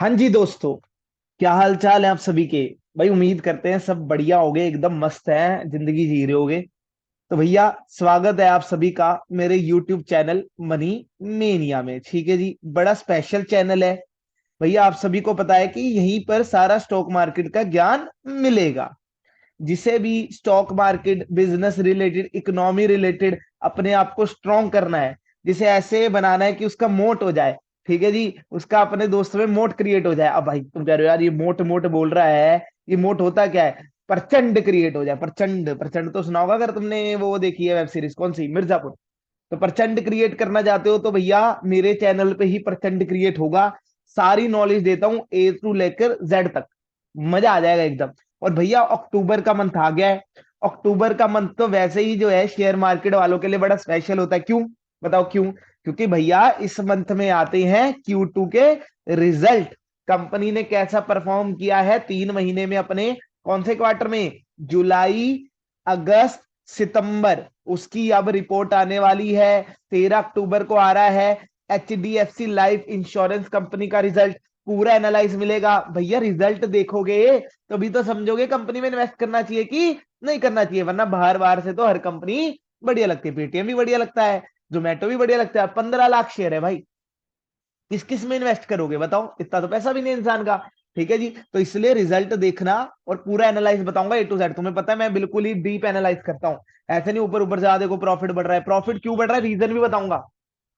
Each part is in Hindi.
हाँ जी दोस्तों, क्या हाल चाल है आप सभी के। भाई उम्मीद करते हैं सब बढ़िया होगे, एकदम मस्त है, जिंदगी जी रहे होगे। तो भैया स्वागत है आप सभी का मेरे YouTube चैनल मनी मेनिया में। ठीक है जी, बड़ा स्पेशल चैनल है भैया। आप सभी को पता है कि यहीं पर सारा स्टॉक मार्केट का ज्ञान मिलेगा। जिसे भी stock market, business related, economy related अपने आप को स्ट्रॉन्ग करना है, जिसे ऐसे बनाना है कि उसका मोट हो जाए। ठीक है जी, उसका अपने दोस्तों में मोट क्रिएट हो जाए। अब भाई तुम कह रहे हो यार ये मोट मोट बोल रहा है, ये मोट होता क्या है? प्रचंड क्रिएट हो जाए। प्रचंड प्रचंड तो सुना होगा अगर तुमने वो देखी है वेब सीरीज, कौन सी, मिर्जापुर। तो प्रचंड क्रिएट करना चाहते हो तो भैया मेरे चैनल पे ही प्रचंड क्रिएट होगा। सारी नॉलेज देता हूँ ए टू लेकर जेड तक। मजा आ जाएगा एकदम। और भैया अक्टूबर का मंथ आ गया है। अक्टूबर का मंथ तो वैसे ही जो है शेयर मार्केट वालों के लिए बड़ा स्पेशल होता है। क्यों? बताओ क्यों? क्योंकि भैया इस मंथ में आते हैं Q2 के रिजल्ट। कंपनी ने कैसा परफॉर्म किया है 3 महीने में अपने कौन से क्वार्टर में, जुलाई, अगस्त, सितंबर, उसकी अब रिपोर्ट आने वाली है। 13 अक्टूबर को आ रहा है HDFC लाइफ इंश्योरेंस कंपनी का रिजल्ट। पूरा एनालाइज मिलेगा भैया। रिजल्ट देखोगे तो भी तो समझोगे कंपनी में इन्वेस्ट करना चाहिए कि नहीं करना चाहिए, वरना बाहर बाहर से तो हर कंपनी बढ़िया लगती है। पेटीएम भी बढ़िया लगता है, जोमेटो भी बढ़िया लगता है। 15 लाख शेयर है भाई, किस किस में इन्वेस्ट करोगे बताओ? इतना तो पैसा भी नहीं इंसान का। ठीक है जी, तो इसलिए रिजल्ट देखना और पूरा एनालाइज बताऊंगा A to Z। तुम्हें पता है मैं बिल्कुल ही डीप एनालाइज करता हूँ। ऐसे नहीं ऊपर ऊपर से देखो प्रॉफिट बढ़ रहा है, प्रॉफिट क्यों बढ़ रहा है, रीजन भी बताऊंगा।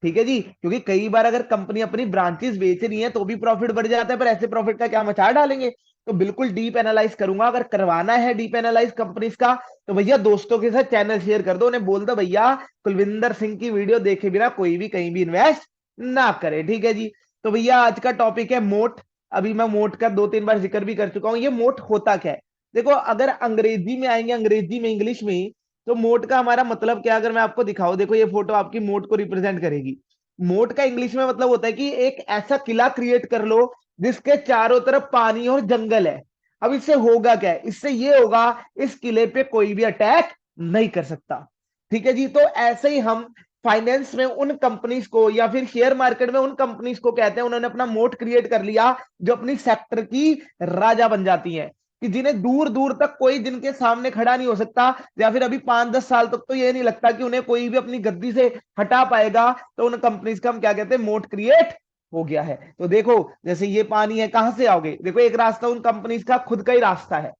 ठीक है जी, क्योंकि कई बार अगर कंपनी अपनी ब्रांचेस बेच रही है तो भी प्रॉफिट बढ़ जाता है, पर ऐसे प्रॉफिट का क्या मचार डालेंगे। तो बिल्कुल डीप एनालाइज करूंगा। अगर करवाना है डीप एनालाइज कंपनीज का तो भैया दोस्तों के साथ चैनल शेयर कर दो, उन्हें बोल दो भैया कुलविंदर सिंह की वीडियो देखे बिना कोई भी कहीं भी इन्वेस्ट ना करे। ठीक है जी। तो भैया आज का टॉपिक है मोट। अभी मैं मोट का 2-3 बार जिक्र भी कर चुका हूं। ये मोट होता क्या है? देखो अगर अंग्रेजी में आएंगे, अंग्रेजी में, इंग्लिश में, तो मोट का हमारा मतलब क्या, अगर मैं आपको दिखाऊं, देखो ये फोटो आपकी मोट को रिप्रेजेंट करेगी। मोट का इंग्लिश में मतलब होता है कि एक ऐसा किला क्रिएट कर लो जिसके चारों तरफ पानी और जंगल है। अब इससे होगा क्या? इससे ये होगा, इस किले पे कोई भी अटैक नहीं कर सकता। ठीक है जी। तो ऐसे ही हम फाइनेंस में उन कंपनीज को या फिर शेयर मार्केट में उन कंपनीज को कहते हैं, उन्होंने अपना मोट क्रिएट कर लिया, जो अपनी सेक्टर की राजा बन जाती हैं, कि जिन्हें दूर दूर तक कोई जिनके सामने खड़ा नहीं हो सकता। या फिर अभी 5-10 साल तक तो ये नहीं लगता कि उन्हें कोई भी अपनी गद्दी से हटा पाएगा। तो उन कंपनीज का हम क्या कहते हैं, मोट क्रिएट हो गया है। तो देखो जैसे ये पानी है, कहां से आओगे? देखो एक रास्ता उन कंपनीज का खुद का ही रास्ता है।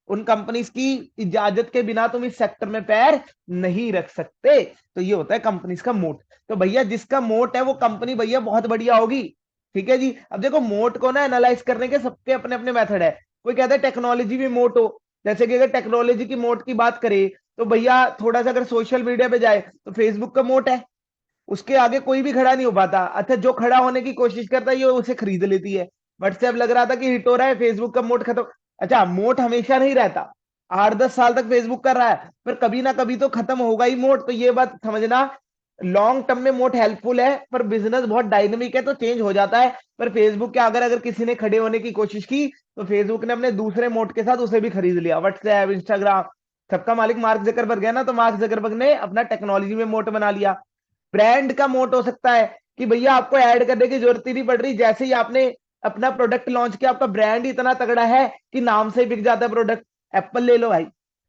उन कंपनीज की इजाजत के बिना तुम इस सेक्टर में पैर नहीं रख सकते। तो ये होता है कंपनीज का मोट। तो भैया जिसका मोट है वो कंपनी भैया बहुत बढ़िया होगी। ठीक है जी। अब देखो मोट को ना एनालाइज करने के सबके अपने अपने मेथड है। कोई कहता है टेक्नोलॉजी भी मोट हो। जैसे कि अगर टेक्नोलॉजी की मोट की बात करें तो भैया थोड़ा सा अगर सोशल मीडिया पे जाए तो फेसबुक का मोट है, उसके आगे कोई भी खड़ा नहीं हो पाता। अच्छा, जो खड़ा होने की कोशिश करता है ये उसे खरीद लेती है। व्हाट्सएप लग रहा था कि हिट हो रहा है, फेसबुक का मोट खत्म। अच्छा, मोट हमेशा नहीं रहता। 8-10 साल तक फेसबुक कर रहा है, पर कभी ना कभी तो खत्म होगा ही मोट। तो ये बात समझना, लॉन्ग टर्म में मोट हेल्पफुल है, पर बिजनेस बहुत डायनेमिक है तो चेंज हो जाता है। पर फेसबुक के अगर अगर किसी ने खड़े होने की कोशिश की तो फेसबुक ने अपने दूसरे मोट के साथ उसे भी खरीद लिया। व्हाट्सएप, इंस्टाग्राम, सबका मालिक मार्क जकरबर्ग है ना, तो मार्क जकरबर्ग ने अपना टेक्नोलॉजी में मोट बना लिया। ब्रांड का मोट हो सकता है कि भैया आपको ऐड करने की जरूरत ही नहीं पड़ रही, जैसे ही आपने अपना प्रोडक्ट लॉन्च किया आपका ब्रांड इतना तगड़ा है कि नाम से ही बिक जाता है प्रोडक्ट। एप्पल ले लो भाई,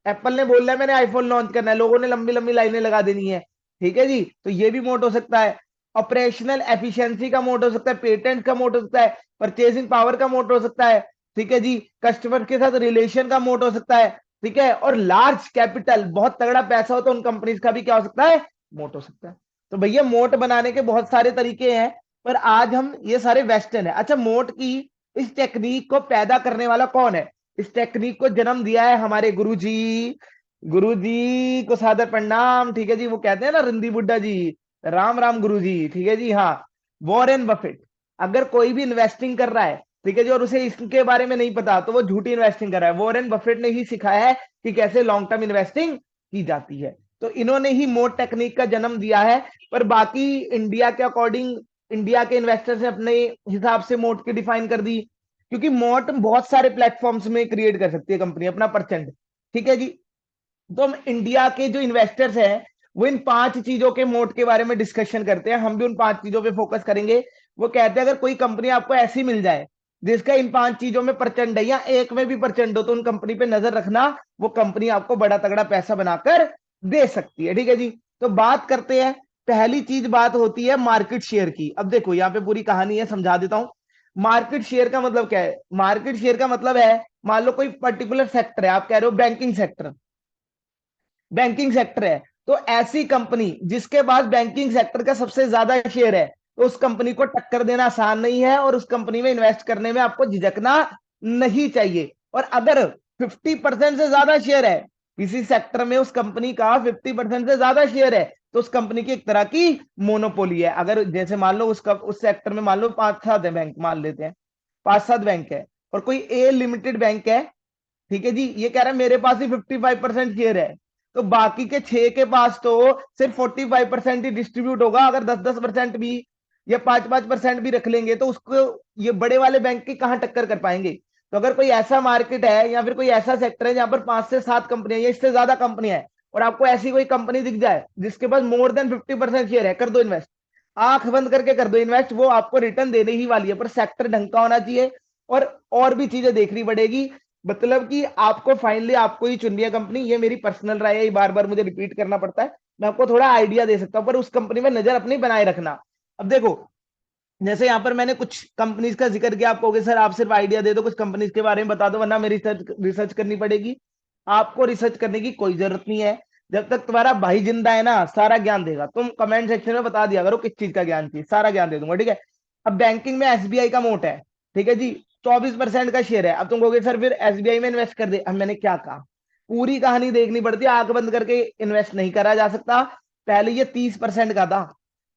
एप्पल ने बोल रहा है मैंने आईफोन लॉन्च करना है, लोगों ने लंबी लंबी लाइनें लगा देनी है। ठीक है जी, तो ये भी मोट हो सकता है। ऑपरेशनल एफिशिएंसी का मोट हो सकता है, पेटेंट का मोट हो सकता है, परचेसिंग पावर का मोट हो सकता है। ठीक है जी, कस्टमर के साथ रिलेशन का मोट हो सकता है। ठीक है, और लार्ज कैपिटल, बहुत तगड़ा पैसा हो तो उन कंपनीज का भी क्या हो सकता है, मोट हो सकता है। तो भैया मोट बनाने के बहुत सारे तरीके हैं, पर आज हम ये सारे वेस्टर्न है। अच्छा, मोट की इस टेक्निक को पैदा करने वाला कौन है? इस टेक्निक को जन्म दिया है हमारे गुरुजी। गुरुजी को सादर प्रणाम। ठीक है जी, वो कहते हैं ना रिंदी बुड्ढा जी, राम राम गुरुजी। ठीक है जी, हाँ। वॉरेन बफेट, अगर कोई भी इन्वेस्टिंग कर रहा है, ठीक है जी, और उसे इसके बारे में नहीं पता तो वो झूठी इन्वेस्टिंग कर रहा है। वॉरेन बफेट ने ही सिखाया है कि कैसे लॉन्ग टर्म इन्वेस्टिंग की जाती है। तो इन्होंने ही मोट टेक्निक का जन्म दिया है। पर बाकी इंडिया के अकॉर्डिंग, इंडिया के इन्वेस्टर्स ने अपने हिसाब से मोट की डिफाइन कर दी, क्योंकि मोट बहुत सारे प्लेटफॉर्म्स में क्रिएट कर सकती है कंपनी अपना परसेंट। ठीक है जी। तो हम इंडिया के जो इन्वेस्टर्स हैं वो इन 5 चीजों के मोट के बारे में डिस्कशन करते हैं। हम भी उन 5 चीजों पे फोकस करेंगे। वो कहते हैं अगर कोई कंपनी आपको ऐसी मिल जाए जिसका इन 5 चीजों में प्रचंड है या एक में भी प्रचंड हो तो उन कंपनी पे नजर रखना, वो कंपनी आपको बड़ा तगड़ा पैसा बनाकर दे सकती है। ठीक है जी। तो बात करते हैं, पहली चीज बात होती है मार्केट शेयर की। अब देखो यहाँ पे पूरी कहानी है, समझा देता हूं। मार्केट शेयर का मतलब क्या है? मार्केट शेयर का मतलब है, मान लो कोई पर्टिकुलर सेक्टर है, आप कह रहे हो बैंकिंग सेक्टर, बैंकिंग सेक्टर है, तो ऐसी कंपनी जिसके पास बैंकिंग सेक्टर का सबसे ज्यादा शेयर है, तो उस कंपनी को टक्कर देना आसान नहीं है और उस कंपनी में इन्वेस्ट करने में आपको झिझकना नहीं चाहिए। और अगर 50% से ज्यादा शेयर है किसी सेक्टर में, उस कंपनी का 50% से ज्यादा शेयर है, तो उस कंपनी की एक तरह की मोनोपोली है। अगर जैसे मान लो उसका उस सेक्टर में मान लो 5-7 है बैंक, मान लेते हैं 5-7 बैंक है, और कोई ए लिमिटेड बैंक है, ठीक है जी, ये कह रहा है मेरे पास ही 55% शेयर है, तो बाकी के 6 के पास तो सिर्फ 45% ही डिस्ट्रीब्यूट होगा। अगर 10-10% भी या 5-5% भी रख लेंगे तो उसको ये बड़े वाले बैंक की कहां टक्कर कर पाएंगे। तो अगर कोई ऐसा मार्केट है या फिर कोई ऐसा सेक्टर है जहां पर 5 से 7 कंपनियां या इससे ज्यादा कंपनियां हैं, और आपको ऐसी कोई कंपनी दिख जाए जिसके पास मोर देन 50% शेयर है, कर दो इन्वेस्ट। आंख बंद करके कर दो इन्वेस्ट, वो आपको रिटर्न देने ही वाली है, पर सेक्टर ढंग का होना चाहिए और भी चीजें देखनी पड़ेगी। मतलब कि आपको फाइनली आपको ही चुननी है कंपनी, ये मेरी पर्सनल राय है, बार बार मुझे रिपीट करना पड़ता है, मैं आपको थोड़ा आइडिया दे सकता हूं, पर उस कंपनी में नजर अपनी बनाए रखना। अब देखो, जैसे यहाँ पर मैंने कुछ कंपनीज का जिक्र किया, आप कहोगे सर आप सिर्फ आइडिया दे दो, कुछ कंपनीज के बारे में बता दो, वरना मेरी रिसर्च रिसर्च करनी पड़ेगी। आपको रिसर्च करने की कोई जरूरत नहीं है। जब तक तुम्हारा भाई जिंदा है ना, सारा ज्ञान देगा। तुम कमेंट सेक्शन में बता दिया करो किस चीज का ज्ञान चाहिए, सारा ज्ञान दे दूंगा, ठीक है। अब बैंकिंग में एसबीआई का मोट है, ठीक है जी, 24% का शेयर है। अब तुम कहोगे सर फिर एसबीआई में इन्वेस्ट कर दे। अब मैंने क्या कहा, पूरी कहानी देखनी पड़ती है, आंख बंद करके इन्वेस्ट नहीं करा जा सकता। पहले ये 30% का था,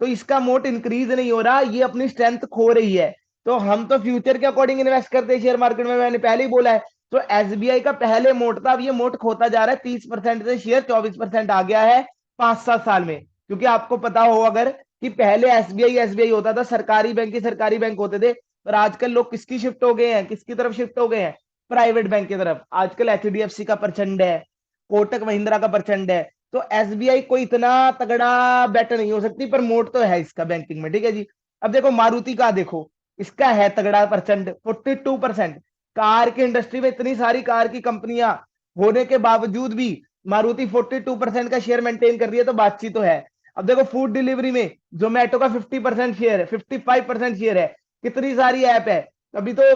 तो इसका मोट इंक्रीज नहीं हो रहा, ये अपनी स्ट्रेंथ खो रही है। तो हम तो फ्यूचर के अकॉर्डिंग इन्वेस्ट करते हैं शेयर मार्केट में, मैंने पहले ही बोला है। तो एसबीआई का पहले मोट था, अब ये मोट खोता जा रहा है, 30% से शेयर 24% आ गया है 5-7 साल में। क्योंकि आपको पता हो अगर, कि पहले एसबीआई एसबीआई होता था, सरकारी बैंक ही सरकारी बैंक होते थे, पर आजकल लोग किसकी शिफ्ट हो गए हैं, किसकी तरफ शिफ्ट हो गए हैं, प्राइवेट बैंक की तरफ। आजकल एचडीएफसी का प्रचंड है, कोटक महिंद्रा का प्रचंड है। तो एसबीआई कोई इतना तगड़ा बेट नहीं हो सकती, पर मोट तो है इसका बैंकिंग में, ठीक है जी। अब देखो मारुति का, देखो इसका है तगड़ा प्रचंड 42%। कार की इंडस्ट्री में इतनी सारी कार की कंपनियां होने के बावजूद भी मारुति 42% का शेयर मेंटेन कर रही है, तो बातचीत तो है। अब देखो फूड डिलीवरी में जोमेटो का 50% शेयर है, 55% शेयर है, कितनी सारी ऐप है। अभी तो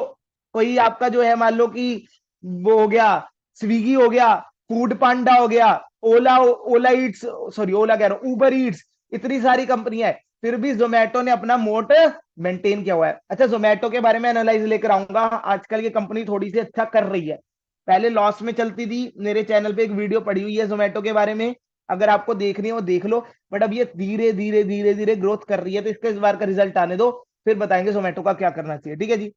कोई आपका जो है, मान लो कि वो हो गया, स्विगी हो गया, फूड पांडा हो गया, ओला ओला ईट्स, सॉरी ओला कह रहा हूं, उबर ईट्स, इतनी सारी कंपनियां है, फिर भी जोमेटो ने अपना मोट मेंटेन किया हुआ है। अच्छा, जोमेटो के बारे में एनालाइज लेकर आऊंगा, आजकल ये कंपनी थोड़ी सी अच्छा कर रही है, पहले लॉस में चलती थी। मेरे चैनल पे एक वीडियो पड़ी हुई है जोमेटो के बारे में, अगर आपको देखनी है वो देख लो। बट अब ये धीरे धीरे धीरे धीरे ग्रोथ कर रही है, तो इसके इस बार का रिजल्ट आने दो, फिर बताएंगे जोमेटो का क्या करना चाहिए, ठीक है जी।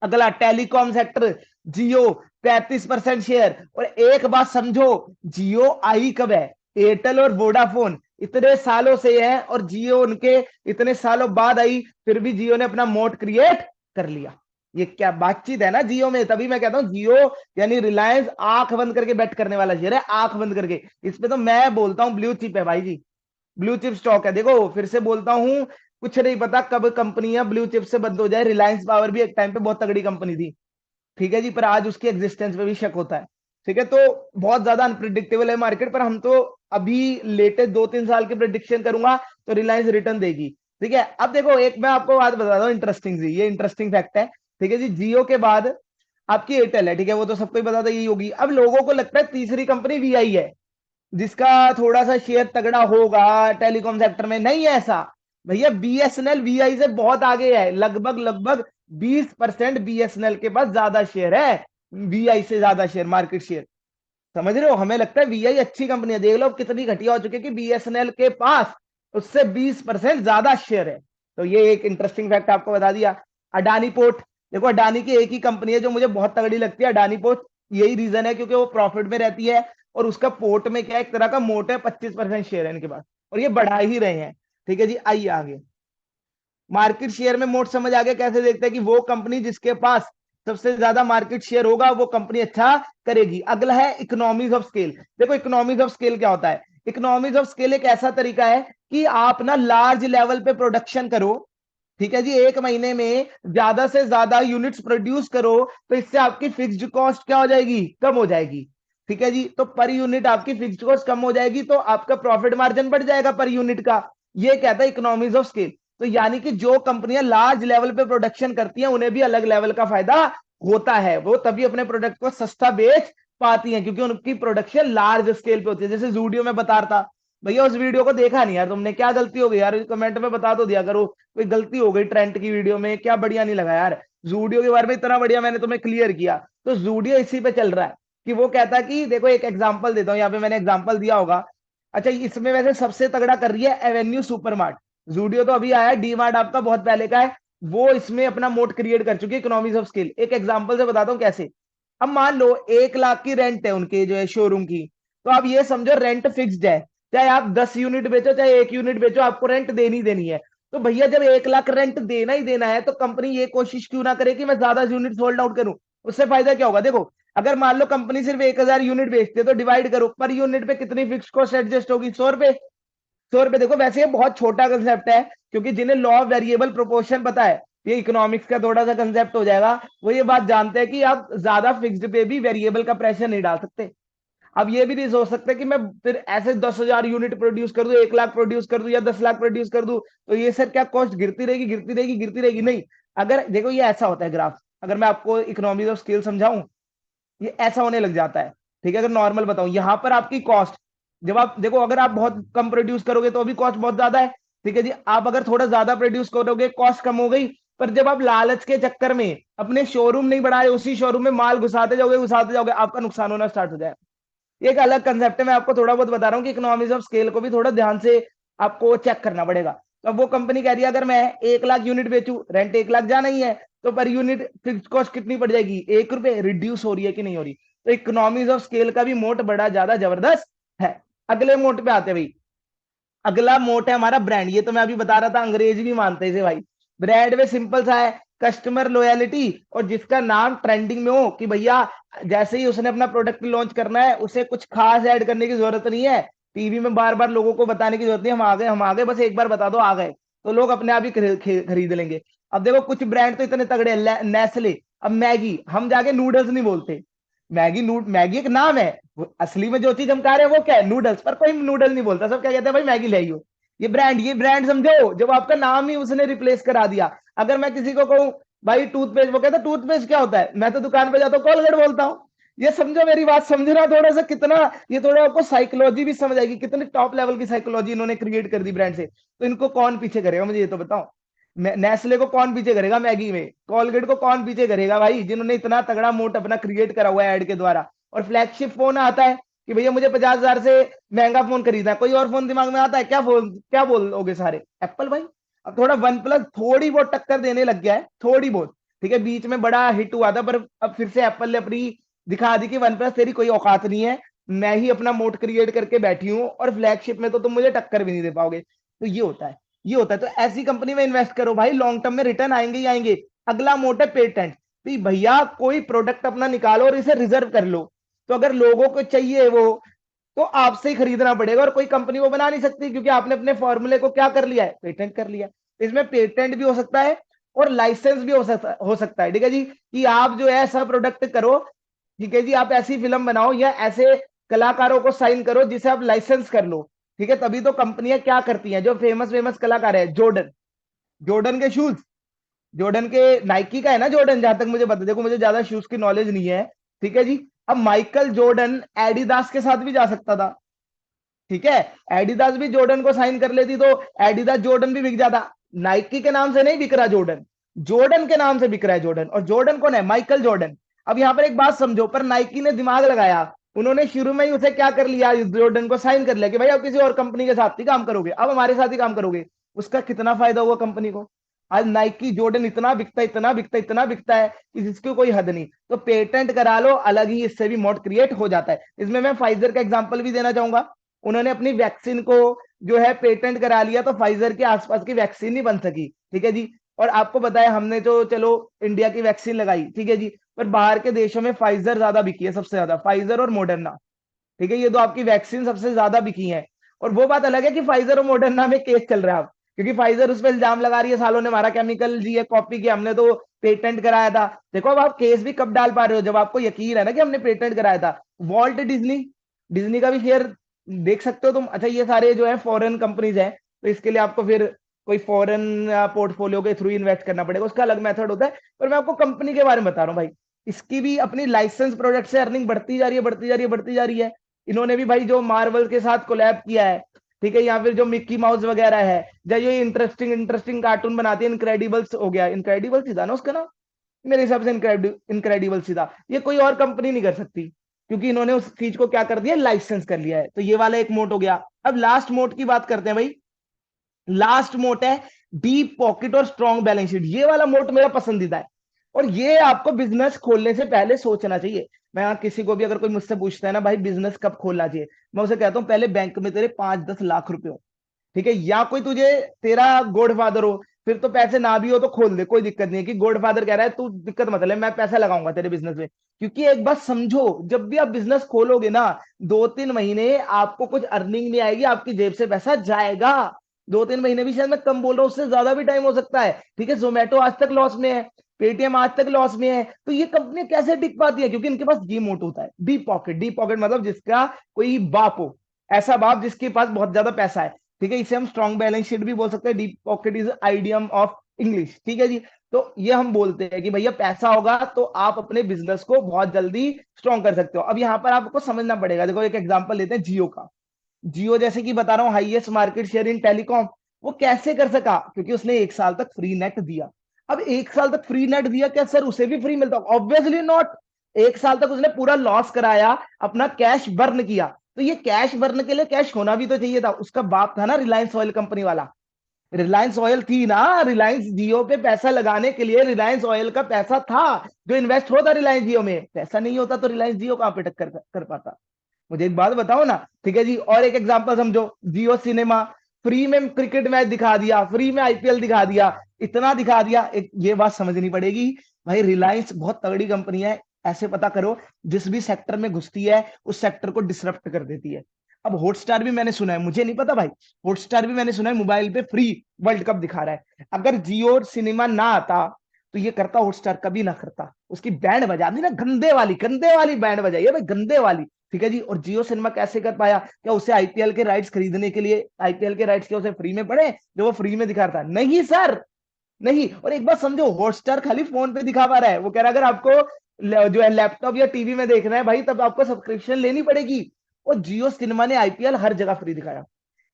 अगला टेलीकॉम सेक्टर, जियो 35% शेयर। और एक बात समझो, जियो आई कब है? एयरटेल और वोडाफोन इतने सालों से है, और जियो उनके इतने सालों बाद आई, फिर भी जियो ने अपना मोट क्रिएट कर लिया। ये क्या बातचीत है ना जियो में, तभी मैं कहता हूं जियो यानी रिलायंस आंख बंद करके बेट करने वाला शेयर है, आंख बंद करके। इस पे तो मैं बोलता हूं ब्लू चिप है भाई जी, ब्लू चिप स्टॉक है। देखो फिर से बोलता हूं, कुछ नहीं पता कब कंपनियां ब्लू चिप से बंद हो जाए। रिलायंस पावर भी एक टाइम पे बहुत तगड़ी कंपनी थी, ठीक है जी, पर आज उसकी एग्जिस्टेंस पे भी शक होता है। ठीक है, तो बहुत ज्यादा अनप्रिडिक्टेबल है मार्केट, पर हम तो अभी लेटेस्ट 2-3 साल की प्रिडिक्शन करूंगा तो रिलायंस रिटर्न देगी। ठीक है, अब देखो एक मैं आपको बात बता दूं इंटरेस्टिंग सी, ये इंटरेस्टिंग फैक्ट है, ठीक है जी। जियो के बाद आपकी एयरटेल है, ठीक है, वो तो सबको ही पता था यही होगी। अब लोगों को लगता है तीसरी कंपनी वीआई है, जिसका थोड़ा सा शेयर तगड़ा होगा टेलीकॉम सेक्टर में। नहीं है ऐसा भैया, बीएसएनएल वीआई से बहुत आगे है, लगभग लगभग 20% बीएसएनएल के पास ज्यादा शेयर है, वीआई से ज्यादा शेयर, मार्केट शेयर। समझ रहे हो, हमें लगता है वीआई अच्छी कंपनी है, देख लो कितनी घटिया हो चुकी है कि बीएसएनएल के पास उससे 20% ज्यादा शेयर है। तो ये एक इंटरेस्टिंग फैक्ट आपको बता दिया। अडानी पोर्ट, देखो अडानी की एक ही कंपनी है जो मुझे बहुत तगड़ी लगती है, अडानी पोर्ट। यही रीजन है क्योंकि वो प्रॉफिट में रहती है, और उसका पोर्ट में क्या एक तरह का मोट है, 25% शेयर है इनके पास, और ये बढ़ा ही रहे हैं। ठीक है जी, आइए आगे। मार्केट शेयर में मोट समझ आ गया, कैसे देखते हैं कि वो कंपनी जिसके पास सबसे ज्यादा मार्केट शेयर होगा वो कंपनी अच्छा करेगी। अगला है इकोनॉमीज ऑफ स्केल। देखो इकोनॉमीज ऑफ स्केल क्या होता है? इकोनॉमीज ऑफ स्केल एक ऐसा तरीका है कि आप ना लार्ज लेवल पे प्रोडक्शन करो, ठीक है जी, एक महीने में ज्यादा से ज्यादा यूनिट्स प्रोड्यूस करो तो इससे आपकी फिक्स्ड कॉस्ट क्या हो जाएगी, कम हो जाएगी। ठीक है जी, तो पर यूनिट आपकी फिक्स्ड कॉस्ट कम हो जाएगी तो आपका प्रॉफिट मार्जिन बढ़ जाएगा पर यूनिट का। ये कहता है इकोनॉमीज ऑफ स्केल। तो यानी कि जो कंपनियां लार्ज लेवल पे प्रोडक्शन करती हैं उन्हें भी अलग लेवल का फायदा होता है, वो तभी अपने प्रोडक्ट को सस्ता बेच पाती हैं क्योंकि उनकी प्रोडक्शन लार्ज स्केल पे होती है। जैसे जूडियो में बता रहा था, भैया उस वीडियो को देखा नहीं यार तुमने, क्या गलती हो गई यार, कमेंट में बता तो दिया करो कोई गलती हो गई ट्रेंट की वीडियो में, क्या बढ़िया नहीं लगा यार। जूडियो के बारे में इतना बढ़िया मैंने तुम्हें क्लियर किया। तो जूडियो इसी पे चल रहा है कि वो कहता है कि देखो एक एग्जांपल देता हूँ, यहाँ पे मैंने एग्जांपल दिया होगा। अच्छा, इसमें वैसे सबसे तगड़ा कर रही है एवेन्यू सुपरमार्ट। जूडियो तो अभी आया, डी मार्ट आपका बहुत पहले का है। वो इसमें अपना मोड क्रिएट कर चुकी है इकोनॉमीज ऑफ स्केल। एक एग्जांपल से बताता हूँ कैसे। अब मान लो 1 लाख की रेंट है उनके जो है शोरूम की, तो आप ये समझो रेंट फिक्स्ड है, चाहे आप 10 यूनिट बेचो चाहे 1 यूनिट बेचो आपको रेंट देनी देनी है। तो भैया जब 1 लाख रेंट देना ही देना है तो कंपनी ये कोशिश क्यों ना करे कि मैं ज्यादा यूनिट होल्ड आउट करूं। उससे फायदा क्या होगा, देखो अगर मान लो कंपनी सिर्फ 1,000 यूनिट बेचती है तो डिवाइड करो पर यूनिट पे कितनी फिक्स कॉस्ट एडजस्ट होगी, 100 रुपए। 100 रुपए, देखो वैसे ये बहुत छोटा कंसेप्ट है क्योंकि जिन्हें लॉ ऑफ वेरिएबल प्रोपोर्शन पता है, ये इकोनॉमिक्स का थोड़ा सा कंसेप्ट हो जाएगा, वो ये बात जानते हैं कि आप ज्यादा फिक्स्ड पे भी वेरिएबल का प्रेशर नहीं डाल सकते। अब ये भी नहीं सोच सकते कि मैं फिर ऐसे 10,000 यूनिट प्रोड्यूस कर दूं, 1 लाख प्रोड्यूस कर दूं या 10 लाख प्रोड्यूस कर दूं तो ये सर क्या कॉस्ट गिरती रहेगी गिरती रहेगी गिरती रहेगी, नहीं। अगर देखो ये ऐसा होता है ग्राफ, अगर मैं आपको इकोनॉमीज ऑफ स्केल समझाऊं, ये ऐसा होने लग जाता है। ठीक है, अगर नॉर्मल बताऊं, यहां पर आपकी कॉस्ट, जब आप देखो अगर आप बहुत कम प्रोड्यूस करोगे तो भी कॉस्ट बहुत ज्यादा है। ठीक है जी, आप अगर थोड़ा ज्यादा प्रोड्यूस करोगे कॉस्ट कम हो गई। पर जब आप लालच के चक्कर में अपने शोरूम नहीं बढ़ाए, उसी शोरूम में माल घुसाते जाओगे आपका नुकसान होना स्टार्ट हो जाएगा। एक अलग कंसेप्ट है, मैं आपको थोड़ा बहुत बता रहा हूँ कि इकोनॉमिक्स ऑफ स्केल को भी थोड़ा ध्यान से आपको चेक करना पड़ेगा। तो अब वो कंपनी कह रही है अगर मैं 1 लाख यूनिट बेचू, रेंट 1 लाख जाना ही है, तो पर यूनिट फिक्स कॉस्ट कितनी पड़ जाएगी, 1 रुपए। रिड्यूस हो रही है कि नहीं हो रही। तो इकोनॉमिक्स ऑफ स्केल का भी मोट बड़ा ज्यादा जबरदस्त है। अगले मोट पे आते हैं भाई। अगला मोट है हमारा ब्रांड। ये तो मैं अभी बता रहा था, अंग्रेज भी मानते हैं इसे भाई। ब्रांड में सिंपल सा है, कस्टमर लॉयलिटी, और जिसका नाम ट्रेंडिंग में हो कि भैया जैसे ही उसने अपना प्रोडक्ट लॉन्च करना है उसे कुछ खास ऐड करने की जरूरत नहीं है, टीवी में बार बार लोगों को बताने की जरूरत नहीं, हम आ गए हम आ गए, बस एक बार बता दो आ गए, तो लोग अपने आप ही खरीद लेंगे। अब देखो कुछ ब्रांड तो इतने तगड़े हैं, नेस्ले। अब मैगी, हम जाके नूडल्स नहीं बोलते, मैगी एक नाम है, असली में जो चीज हम खा रहे हैं वो क्या है, नूडल्स, पर कोई नूडल नहीं बोलता, सब क्या कहते हैं भाई मैगी ले आई हो। ये ब्रांड समझो जब आपका नाम ही उसने रिप्लेस करा दिया। अगर मैं किसी को कहूं भाई टूथपेस्ट, वो कहता है टूथपेस्ट क्या होता है, मैं तो दुकान पे जाता हूँ कोलगेट बोलता हूँ। ये समझो, मेरी बात समझना थोड़ा सा कितना, ये थोड़ा आपको साइकोलॉजी भी समझ आएगी, कितनी टॉप लेवल की साइकोलॉजी इन्होंने क्रिएट कर दी ब्रांड से। तो इनको कौन पीछे करेगा मुझे ये तो बताओ। नेस्ले को कौन पीछे करेगा मैगी में, कोलगेट को कौन पीछे करेगा भाई, जिन्होंने इतना तगड़ा मोट अपना क्रिएट करा हुआ है एड के द्वारा। और फ्लैगशिप फोन आता है कि भैया मुझे 50,000 से महंगा फोन खरीदना है, कोई और फोन दिमाग में आता है क्या, फोन क्या बोलोगे सारे, एप्पल भाई। अब थोड़ा वन प्लस थोड़ी बहुत टक्कर देने लग गया है, थोड़ी बहुत। ठीक है, बीच में बड़ा हिट हुआ था पर अब फिर से एप्पल ने अपनी दिखा दी कि वन प्लस तेरी कोई औकात नहीं है, मैं ही अपना मोट क्रिएट करके बैठी हूँ और फ्लैगशिप में तो तुम मुझे टक्कर भी नहीं दे पाओगे। तो ये होता है, ये होता है। तो ऐसी कंपनी में इन्वेस्ट करो भाई, लॉन्ग टर्म में रिटर्न आएंगे ही आएंगे। अगला मोट है पेटेंट। भैया कोई प्रोडक्ट अपना निकालो और इसे रिजर्व कर लो, तो अगर लोगों को चाहिए वो, तो आपसे ही खरीदना पड़ेगा और कोई कंपनी वो बना नहीं सकती क्योंकि आपने अपने फॉर्मूले को क्या कर लिया है, पेटेंट कर लिया। इसमें पेटेंट भी हो सकता है और लाइसेंस भी हो सकता है। ठीक है जी, कि आप जो है ऐसा प्रोडक्ट करो, ठीक है जी, आप ऐसी फिल्म बनाओ या ऐसे कलाकारों को साइन करो जिसे आप लाइसेंस कर लो। ठीक है, तभी तो कंपनियां क्या करती हैं, जो फेमस फेमस कलाकार है, जॉर्डन, जॉर्डन के शूज, जॉर्डन के, नाइकी का है ना जॉर्डन, जहां तक मुझे पता, देखो मुझे ज्यादा शूज की नॉलेज नहीं है। ठीक है जी, अब माइकल जॉर्डन एडिडास के साथ भी जा सकता था। ठीक है, एडिडास भी जॉर्डन को साइन कर लेती तो एडिडास जॉर्डन भी बिक जाता। नाइकी के नाम से नहीं बिक रहा जॉर्डन, जॉर्डन के नाम से बिक रहा है जॉर्डन, और जॉर्डन कौन है, माइकल जॉर्डन। अब यहां पर एक बात समझो, पर नाइकी ने दिमाग लगाया, उन्होंने शुरू में ही उसे क्या कर लिया, जॉर्डन को साइन कर लिया कि भाई अब किसी और कंपनी के साथ ही काम करोगे, अब हमारे साथ ही काम करोगे। उसका कितना फायदा हुआ कंपनी को। आज नाइकी जॉर्डन इतना बिकता इतना बिकता इतना बिकता है कि जिसकी कोई हद नहीं। तो पेटेंट करा लो, अलग ही इससे भी मोड क्रिएट हो जाता है। इसमें मैं फाइजर का एग्जांपल भी देना चाहूंगा। उन्होंने अपनी वैक्सीन को जो है पेटेंट करा लिया तो फाइजर के आसपास की वैक्सीन नहीं बन सकी। ठीक है जी, और आपको बताया हमने तो चलो इंडिया की वैक्सीन लगाई, ठीक है जी, पर बाहर के देशों में फाइजर ज्यादा बिकी है, सबसे ज्यादा फाइजर और मॉडर्ना। ठीक है, ये तो आपकी वैक्सीन सबसे ज्यादा बिकी है। और वो बात अलग है कि फाइजर और मॉडर्ना में केस चल रहा है अब क्योंकि फाइजर उस पर इल्जाम लगा रही है सालों ने हमारा केमिकल जी है कॉपी किया, हमने तो पेटेंट कराया था। देखो अब आप केस भी कब डाल पा रहे हो, जब आपको यकीन है ना कि हमने पेटेंट कराया था। वॉल्ट डिज्नी, डिज्नी का भी शेयर देख सकते हो तुम। अच्छा ये सारे जो है फॉरेन कंपनीज है, तो इसके लिए आपको फिर कोई फॉरेन पोर्टफोलियो के थ्रू इन्वेस्ट करना पड़ेगा, उसका अलग मेथड होता है। पर मैं आपको कंपनी के बारे में बता रहा हूँ भाई, इसकी भी अपनी लाइसेंस प्रोडक्ट से अर्निंग बढ़ती जा रही है, बढ़ती जा रही है, बढ़ती जा रही है। इन्होंने भी भाई जो मार्वल के साथ कोलैब किया है, ठीक है, या फिर जो मिक्की माउस वगैरह है, या ये इंटरेस्टिंग इंटरेस्टिंग कार्टून बनाती है, इनक्रेडिबल्स हो गया, इनक्रेडिबल्स ही था ना उसका नाम मेरे हिसाब से, इनक्रेडिबल्स ही था। ये कोई और कंपनी नहीं कर सकती, क्योंकि इन्होंने उस चीज को क्या कर दिया, लाइसेंस कर लिया है। तो ये वाला एक मोड हो गया। अब लास्ट मोड की बात करते हैं भाई। लास्ट मोड है डीप पॉकेट और स्ट्रॉन्ग बैलेंस शीट। ये वाला मोड मेरा पसंदीदा है, और ये आपको बिजनेस खोलने से पहले सोचना चाहिए। मैं यहाँ किसी को भी अगर कोई मुझसे पूछता है ना भाई बिजनेस कब खोलना चाहिए, मैं उसे कहता हूँ पहले बैंक में तेरे 5-10 लाख रुपए हो, ठीक है, या कोई तुझे तेरा गॉड फादर हो, फिर तो पैसे ना भी हो तो खोल दे, कोई दिक्कत नहीं है कि गॉड फादर कह रहा है तू दिक्कत मत ले, मैं पैसा लगाऊंगा तेरे बिजनेस में। क्योंकि एक बात समझो, जब भी आप बिजनेस खोलोगे ना, 2-3 महीने आपको कुछ अर्निंग नहीं आएगी, आपकी जेब से पैसा जाएगा। 2-3 महीने भी शायद मैं कम बोल रहा हूँ, उससे ज्यादा भी टाइम हो सकता है। ठीक है, जोमेटो आज तक लॉस में है, पेटीएम आज तक लॉस में है, तो ये कंपनी कैसे टिक पाती है? क्योंकि इनके पास ये मोट होता है, डीप पॉकेट। डीप पॉकेट मतलब जिसका कोई बाप हो, ऐसा बाप जिसके पास बहुत ज्यादा पैसा है, ठीक है, इसे हम स्ट्रॉन्ग बैलेंस शीट भी बोल सकते हैं। Deep pocket is idiom of English, ठीक है जी। तो ये हम बोलते हैं कि भैया पैसा होगा तो आप अपने बिजनेस को बहुत जल्दी स्ट्रॉन्ग कर सकते हो। अब यहाँ पर आपको समझना पड़ेगा, देखो एक एग्जांपल लेते हैं जियो का। जियो जैसे कि बता रहा हूँ highest market share in telecom, वो कैसे कर सका? क्योंकि उसने 1 साल तक फ्री नेट दिया। अब 1 साल तक फ्री नेट दिया, क्या सर उसे भी फ्री मिलता? Obviously not. 1 साल तक उसने पूरा लॉस कराया, अपना कैश बर्न किया। तो ये कैश बर्न के लिए कैश होना भी तो चाहिए था। उसका बाप था ना रिलायंस ऑयल कंपनी वाला, रिलायंस ऑयल थी ना, रिलायंस जियो पे पैसा लगाने के लिए रिलायंस ऑयल का पैसा था जो इन्वेस्ट होता रिलायंस जियो में। पैसा नहीं होता तो रिलायंस जियो कहां पे टक्कर कर पाता? मुझे एक बात बताओ ना, ठीक है जी। और एक एग्जांपल समझो, जियो सिनेमा, फ्री में क्रिकेट मैच दिखा दिया, फ्री में आईपीएल दिखा दिया, इतना दिखा दिया। एक ये बात समझनी पड़ेगी भाई, रिलायंस बहुत तगड़ी कंपनी है, ऐसे पता करो, जिस भी सेक्टर में घुसती है उस सेक्टर को डिसरप्ट कर देती है। अब हॉटस्टार भी मैंने सुना है, मुझे नहीं पता भाई, हॉटस्टार भी मैंने सुना है मोबाइल पे फ्री वर्ल्ड कप दिखा रहा है। अगर जियो सिनेमा ना आता तो ये करता हॉटस्टार? कभी ना करता। उसकी बैंड बजा दी ना, गंदे वाली बैंड बजाई है भाई, गंदे वाली, ठीक है जी। और जियो सिनेमा कैसे कर पाया? क्या उसे आईपीएल के राइट्स खरीदने के लिए, आईपीएल के राइट्स क्या उसे फ्री में पड़े जो वो फ्री में दिखा रहा था? नहीं सर, नहीं। और एक बात समझो, हॉटस्टार खाली फोन पे दिखा पा रहा है, वो कह रहा है अगर आपको जो है लैपटॉप या टीवी में देखना है भाई, तब आपको सब्सक्रिप्शन लेनी पड़ेगी। और जियो सिनेमा ने आईपीएल हर जगह फ्री दिखाया।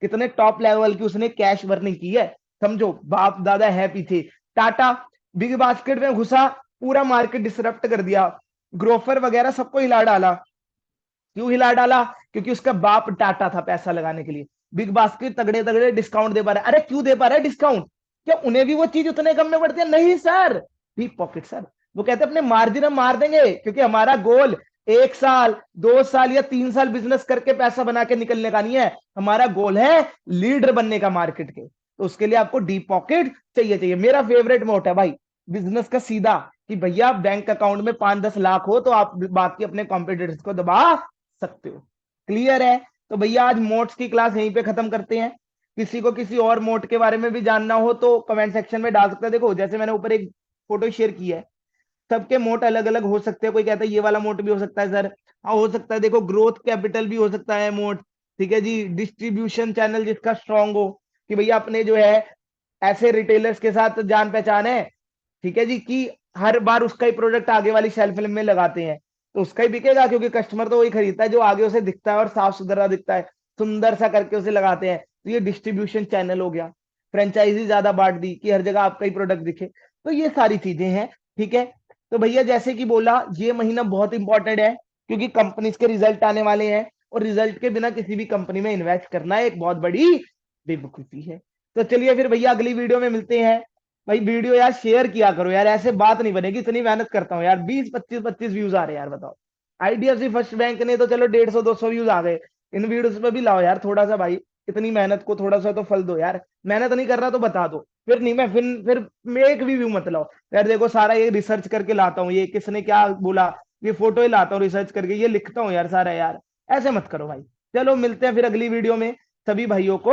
कितने टॉप लेवल की उसने कैश बर्निंग की है, समझो, बाप दादा है पीछे। टाटा बिग बास्केट में घुसा, पूरा मार्केट डिसरप्ट कर दिया, ग्रोफर वगैरह सबको हिला डाला। क्यों हिला डाला? क्योंकि उसका बाप टाटा था पैसा लगाने के लिए। बिग बास्केट तगड़े तगड़े डिस्काउंट दे पा रहा है। अरे क्यों दे पा रहा है डिस्काउंट? क्या उन्हें भी वो चीज उतने कम में पड़ती है? नहीं सर, डीप पॉकेट सर। वो कहते हैं अपने मार्जिन हम मार देंगे, क्योंकि हमारा गोल 1 साल 2 साल या 3 साल बिजनेस करके पैसा बना के निकलने का नहीं है, हमारा गोल है लीडर बनने का मार्केट के। तो उसके लिए आपको डीप पॉकेट चाहिए चाहिए। मेरा फेवरेट मोट है भाई बिजनेस का सीधा, कि भैया बैंक अकाउंट में 5-10 लाख हो तो आप बाकी अपने कॉम्पिटिटर्स को दबा सकते हो। क्लियर है? तो भैया आज मोड्स की क्लास यहीं पे खत्म करते हैं। किसी को किसी और मोड के बारे में भी जानना हो तो कमेंट सेक्शन में डाल सकते हैं। देखो जैसे मैंने ऊपर एक फोटो शेयर की है, सबके मोड अलग अलग हो सकते हैं। कोई कहता है ये वाला मोड भी हो सकता है सर, हाँ हो सकता है। देखो ग्रोथ कैपिटल भी हो सकता है मोड, ठीक है जी। डिस्ट्रीब्यूशन चैनल जिसका स्ट्रांग हो, कि भैया अपने जो है ऐसे रिटेलर्स के साथ जान पहचान है, ठीक है जी, कि हर बार उसका ही प्रोडक्ट आगे वाली शेल्फ में लगाते हैं, तो उसका ही बिकेगा, क्योंकि कस्टमर तो वही खरीदता है जो आगे उसे दिखता है और साफ सुथरा दिखता है, सुंदर सा करके उसे लगाते हैं। तो ये डिस्ट्रीब्यूशन चैनल हो गया। फ्रेंचाइजी ज्यादा बांट दी कि हर जगह आपका ही प्रोडक्ट दिखे। तो ये सारी चीजें हैं, ठीक है। तो भैया जैसे कि बोला, ये महीना बहुत इंपॉर्टेंट है, क्योंकि कंपनीज के रिजल्ट आने वाले हैं, और रिजल्ट के बिना किसी भी कंपनी में इन्वेस्ट करना एक बहुत बड़ी बेवकूफी है। तो चलिए फिर भैया अगली वीडियो में मिलते हैं। भाई वीडियो यार शेयर किया करो यार, ऐसे बात नहीं बनेगी, इतनी मेहनत करता हूँ यार, 20-25 व्यूज आ रहे हैं यार, बताओ। आईडीएफसी फर्स्ट बैंक ने तो चलो 150-200 व्यूज आ गए, इन वीडियोस पे भी लाओ यार थोड़ा सा भाई, इतनी मेहनत को थोड़ा सा तो फल दो यार। मेहनत नहीं कर रहा तो बता दो, फिर नहीं मैं फिर मैं एक भी व्यू मत लाओ यार। देखो सारा ये रिसर्च करके लाता हूँ, ये किसने क्या बोला, ये फोटो ही लाता हूँ रिसर्च करके, ये लिखता हूँ यार सारा यार, ऐसे मत करो भाई। चलो मिलते हैं फिर अगली वीडियो में, सभी भाइयों को